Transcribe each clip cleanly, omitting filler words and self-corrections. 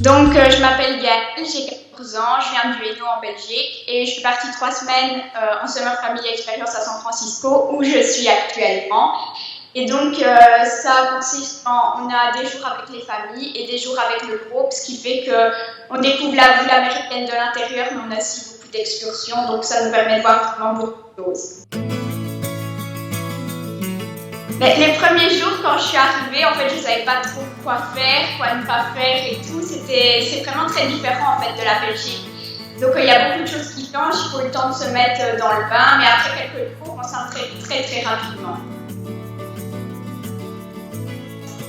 Je m'appelle Gaëlle, j'ai 14 ans, je viens du Hainaut en Belgique et je suis partie 3 semaines en Summer Family Experience à San Francisco où je suis actuellement. Ça consiste on a des jours avec les familles et des jours avec le groupe, ce qui fait qu'on découvre la ville américaine de l'intérieur, mais on a aussi beaucoup d'excursions, donc ça nous permet de voir vraiment beaucoup de choses. Mais les premiers jours, quand je suis arrivée, en fait, je ne savais pas trop quoi faire, quoi ne pas faire et tout. C'est vraiment très différent en fait de la Belgique. Donc il y a beaucoup de choses qui changent, il faut le temps de se mettre dans le bain, mais après quelques jours, on s'entraîne très rapidement.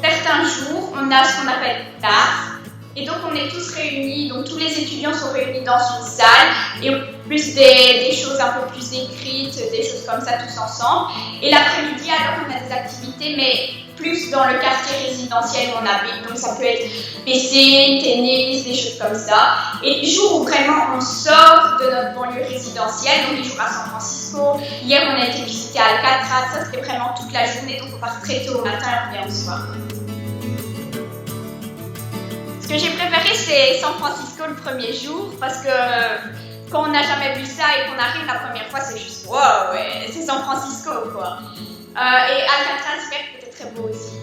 Certains jours, on a ce qu'on appelle une classe, et donc on est tous réunis, donc tous les étudiants sont réunis dans une salle, et plus des choses un peu plus écrites, des choses comme ça tous ensemble. Et l'après-midi, alors on a des activités, mais plus dans le quartier résidentiel où on habite, donc ça peut être piscine, tennis, des choses comme ça. Et les jours où vraiment on sort de notre banlieue résidentielle, donc les jours à San Francisco, hier on a été visiter Alcatraz, ça c'était vraiment toute la journée, donc on part très tôt au matin et on revient au soir. Ce que j'ai préféré, c'est San Francisco le premier jour, parce que quand on n'a jamais vu ça et qu'on arrive la première fois, c'est juste wow, ouais, c'est San Francisco quoi. Et Alcatraz était très beau aussi.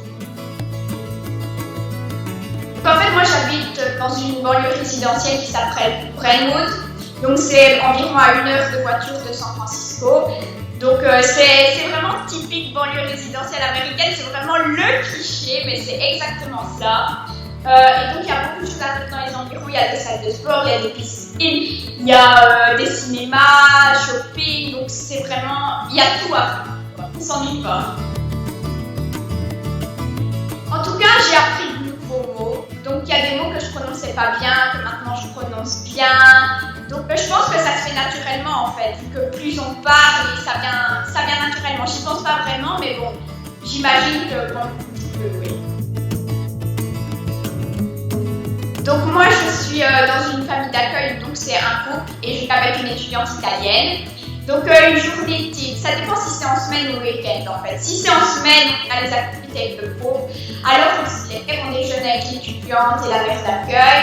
Donc, en fait, moi j'habite dans une banlieue résidentielle qui s'appelle Brentwood, donc c'est environ à 1 heure de voiture de San Francisco. Donc c'est vraiment typique banlieue résidentielle américaine, c'est vraiment le cliché, mais c'est exactement ça. Et donc il y a beaucoup de choses à faire dans les environs, il y a des salles de sport, il y a des piscines, il y a des cinémas, shopping, donc c'est vraiment, il y a tout à faire, on s'ennuie pas. En tout cas, j'ai appris de nouveaux mots, donc il y a des mots que je prononçais pas bien, que maintenant je prononce bien, donc je pense que ça se fait naturellement en fait, vu que plus on parle, ça vient naturellement, j'y pense pas vraiment, mais bon, j'imagine que bon, oui. Donc moi je suis dans une famille d'accueil, donc c'est un couple et je suis avec une étudiante italienne. Donc une journée type, ça dépend si c'est en semaine ou week-end en fait. Si c'est en semaine, on a les activités avec le groupe. Alors on déjeune avec l'étudiante et la mère d'accueil.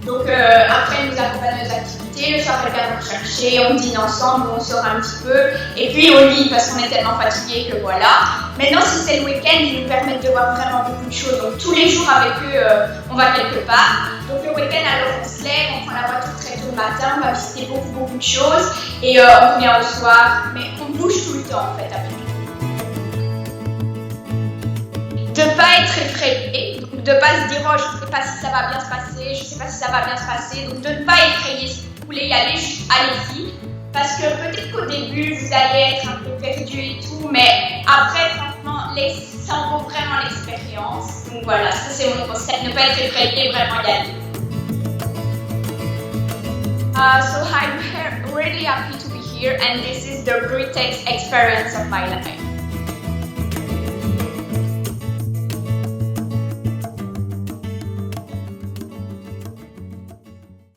Donc après nous accompagnons les activités, le soir elle vient nous chercher, on dîne ensemble, on sort un petit peu et puis au lit parce qu'on est tellement fatigués que voilà. Maintenant si c'est le week-end, ils nous permettent de voir vraiment beaucoup de choses. Donc tous les jours avec eux, on va quelque part. Donc le week-end alors on se lève, on prend la voiture très tôt le matin, on va visiter beaucoup de choses et on revient au soir. Mais on bouge tout le temps en fait avec eux. De ne pas être effrayé, donc de ne pas se dire oh je ne sais pas si ça va bien se passer, je ne sais pas si ça va bien se passer, donc de ne pas effrayer, si vous voulez y aller, juste allez-y, parce que peut-être qu'au début vous allez être un peu perdu et tout, mais après franchement ça en vaut vraiment l'expérience, donc voilà, ça c'est mon conseil, ne pas être effrayé, vraiment y aller. So I'm really happy to be here and this is the greatest experience of my life.